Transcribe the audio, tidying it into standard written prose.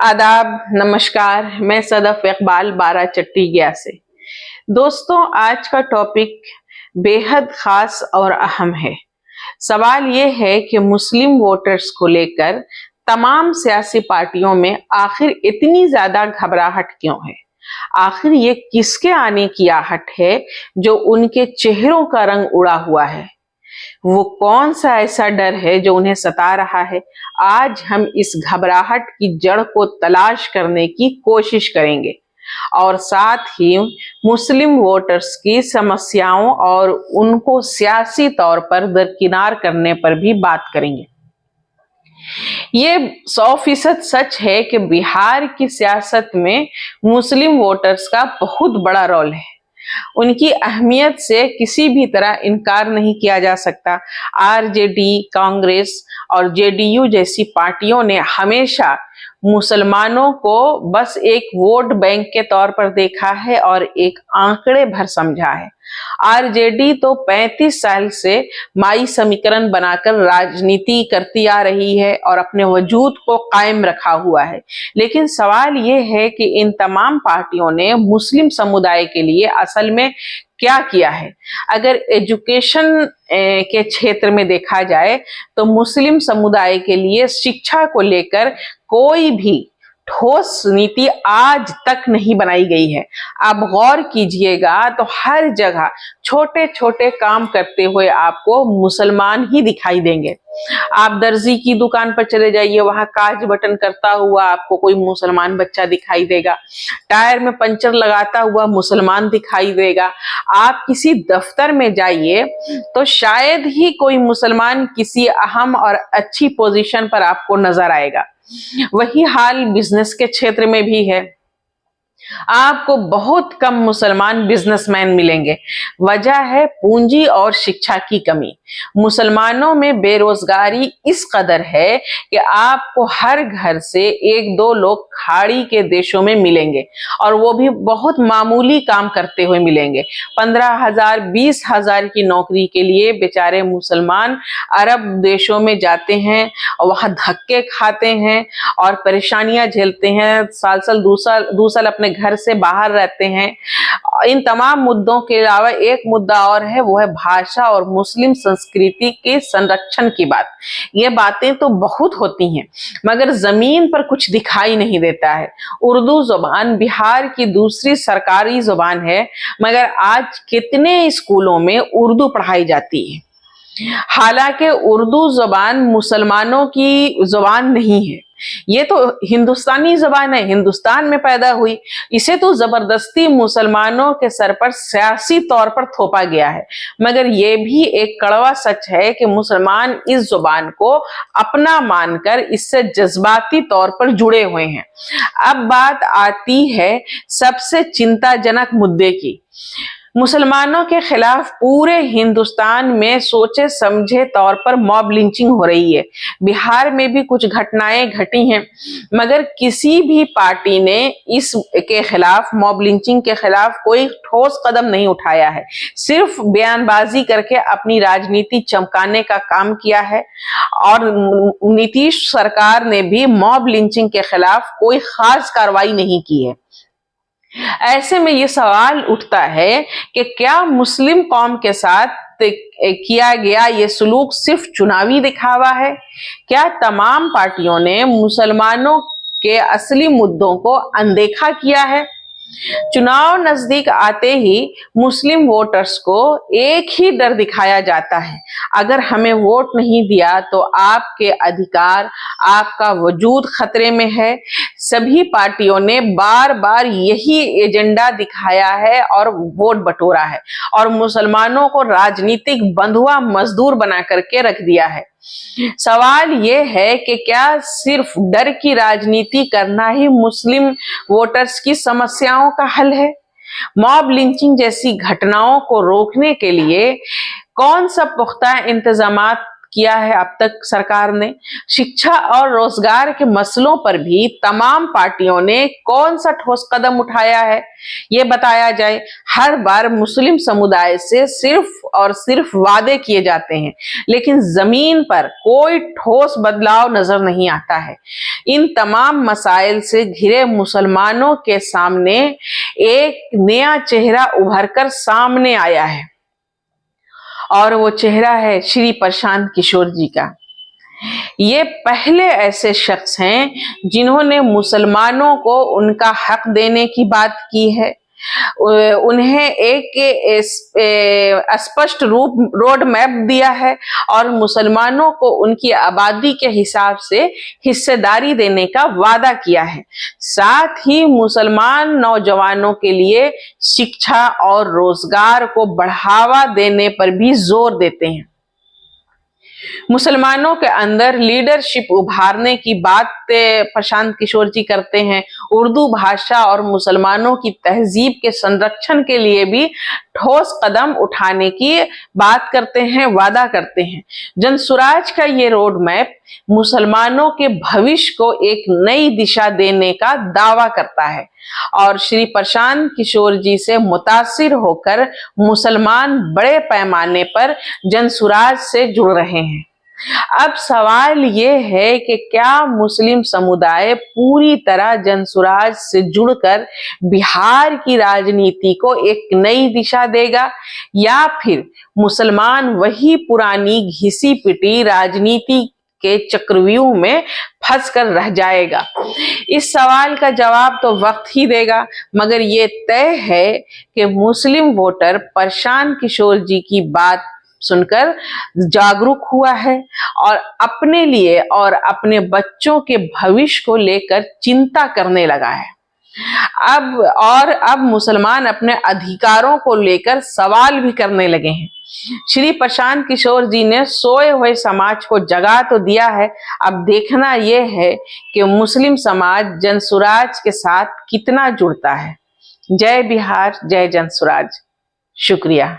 आदाब, नमस्कार। मैं सदफ इकबाल बारा चट्टी गया से। दोस्तों, आज का टॉपिक बेहद खास और अहम है। सवाल ये है कि मुस्लिम वोटर्स को लेकर तमाम सियासी पार्टियों में आखिर इतनी ज्यादा घबराहट क्यों है? आखिर ये किसके आने की आहट है जो उनके चेहरों का रंग उड़ा हुआ है? वो कौन सा ऐसा डर है जो उन्हें सता रहा है? आज हम इस घबराहट की जड़ को तलाश करने की कोशिश करेंगे और साथ ही मुस्लिम वोटर्स की समस्याओं और उनको सियासी तौर पर दरकिनार करने पर भी बात करेंगे। ये 100% सच है कि बिहार की सियासत में मुस्लिम वोटर्स का बहुत बड़ा रोल है। उनकी अहमियत से किसी भी तरह इनकार नहीं किया जा सकता। आरजेडी, कांग्रेस और जेडीयू जैसी पार्टियों ने हमेशा मुसलमानों को बस एक वोट बैंक के तौर पर देखा है और एक आंकड़े भर समझा है। आरजेडी तो 35 साल से माई समीकरण बनाकर राजनीति करती आ रही है और अपने वजूद को कायम रखा हुआ है। लेकिन सवाल यह है कि इन तमाम पार्टियों ने मुस्लिम समुदाय के लिए असल में क्या किया है? अगर एजुकेशन के क्षेत्र में देखा जाए तो मुस्लिम समुदाय के लिए शिक्षा को लेकर कोई भी ठोस नीति आज तक नहीं बनाई गई है। आप गौर कीजिएगा तो हर जगह छोटे छोटे काम करते हुए आपको मुसलमान ही दिखाई देंगे। आप दर्जी की दुकान पर चले जाइए, वहां काज बटन करता हुआ आपको कोई मुसलमान बच्चा दिखाई देगा। टायर में पंचर लगाता हुआ मुसलमान दिखाई देगा। आप किसी दफ्तर में जाइए तो शायद ही कोई मुसलमान किसी अहम और अच्छी पोजीशन पर आपको नजर आएगा। वही हाल बिजनेस के क्षेत्र में भी है। आपको बहुत कम मुसलमान बिजनेसमैन मिलेंगे। वजह है पूंजी और शिक्षा की कमी। मुसलमानों में बेरोजगारी इस कदर है कि आपको हर घर से एक दो लोग खाड़ी के देशों में मिलेंगे और वो भी बहुत मामूली काम करते हुए मिलेंगे। 15,000 20,000 की नौकरी के लिए बेचारे मुसलमान अरब देशों में जाते हैं और वहां धक्के खाते हैं और परेशानियां झेलते हैं। साल साल दूसरा अपने घर से बाहर रहते हैं। इन तमाम मुद्दों के अलावा एक मुद्दा और है, वो है भाषा और मुस्लिम संस्कृति के संरक्षण की बात। ये बातें तो बहुत होती हैं मगर जमीन पर कुछ दिखाई नहीं देता है। उर्दू जुबान बिहार की दूसरी सरकारी जुबान है मगर आज कितने स्कूलों में उर्दू पढ़ाई जाती है। हालांकि उर्दू जुबान मुसलमानों की जुबान नहीं है, ये तो हिंदुस्तानी जुबान है, हिंदुस्तान में पैदा हुई। इसे तो जबरदस्ती मुसलमानों के सर पर सियासी तौर पर थोपा गया है। मगर यह भी एक कड़वा सच है कि मुसलमान इस जुबान को अपना मानकर इससे जज्बाती तौर पर जुड़े हुए हैं। अब बात आती है सबसे चिंताजनक मुद्दे की। मुसलमानों के खिलाफ पूरे हिंदुस्तान में सोचे समझे तौर पर मॉब लिंचिंग हो रही है। बिहार में भी कुछ घटनाएं घटी हैं मगर किसी भी पार्टी ने इस के खिलाफ, मॉब लिंचिंग के खिलाफ कोई ठोस कदम नहीं उठाया है। सिर्फ बयानबाजी करके अपनी राजनीति चमकाने का काम किया है और नीतीश सरकार ने भी मॉब लिंचिंग के खिलाफ कोई खास कार्रवाई नहीं की है। ऐसे में ये सवाल उठता है कि क्या मुस्लिम कौम के साथ किया गया ये सलूक सिर्फ चुनावी दिखावा है? क्या तमाम पार्टियों ने मुसलमानों के असली मुद्दों को अनदेखा किया है? चुनाव नजदीक आते ही मुस्लिम वोटर्स को एक ही डर दिखाया जाता है, अगर हमें वोट नहीं दिया तो आपके अधिकार, आपका वजूद खतरे में है। सभी पार्टियों ने बार बार यही एजेंडा दिखाया है और वोट बटोरा है और मुसलमानों को राजनीतिक बंधुआ मजदूर बना करके रख दिया है। सवाल यह है कि क्या सिर्फ डर की राजनीति करना ही मुस्लिम वोटर्स की समस्याओं का हल है? मॉब लिंचिंग जैसी घटनाओं को रोकने के लिए कौन सा पुख्ता इंतजामात किया है अब तक सरकार ने। शिक्षा और रोजगार के मसलों पर भी तमाम पार्टियों ने कौन सा ठोस कदम उठाया है, ये बताया जाए। हर बार मुस्लिम समुदाय से सिर्फ और सिर्फ वादे किए जाते हैं, लेकिन जमीन पर कोई ठोस बदलाव नजर नहीं आता है। इन तमाम मसाइल से घिरे मुसलमानों के सामने एक नया चेहरा उभरकर सामने आया है, और वो चेहरा है श्री प्रशांत किशोर जी का। ये पहले ऐसे शख्स हैं जिन्होंने मुसलमानों को उनका हक देने की बात की है, उन्हें एक स्पष्ट रोड मैप दिया है और मुसलमानों को उनकी आबादी के हिसाब से हिस्सेदारी देने का वादा किया है। साथ ही मुसलमान नौजवानों के लिए शिक्षा और रोजगार को बढ़ावा देने पर भी जोर देते हैं। मुसलमानों के अंदर लीडरशिप उभारने की बात प्रशांत किशोर जी करते हैं। उर्दू भाषा और मुसलमानों की तहजीब के संरक्षण के लिए भी ठोस कदम उठाने की बात करते हैं, वादा करते हैं। जनसुराज का ये रोड मैप मुसलमानों के भविष्य को एक नई दिशा देने का दावा करता है, और श्री प्रशांत किशोर जी से मुतासिर होकर मुसलमान बड़े पैमाने पर जनसुराज से जुड़ रहे हैं। अब सवाल ये है कि क्या मुस्लिम समुदाय पूरी तरह जनसुराज से जुड़कर बिहार की राजनीति को एक नई दिशा देगा, या फिर मुसलमान वही पुरानी घिसी पिटी राजनीति के चक्रव्यूह में फंस कर रह जाएगा? इस सवाल का जवाब तो वक्त ही देगा, मगर ये तय है कि मुस्लिम वोटर प्रशांत किशोर जी की बात सुनकर जागरूक हुआ है और अपने लिए और अपने बच्चों के भविष्य को लेकर चिंता करने लगा है। अब मुसलमान अपने अधिकारों को लेकर सवाल भी करने लगे हैं। श्री प्रशांत किशोर जी ने सोए हुए समाज को जगा तो दिया है, अब देखना यह है कि मुस्लिम समाज जनसुराज के साथ कितना जुड़ता है। जय बिहार, जय जनसुराज। शुक्रिया।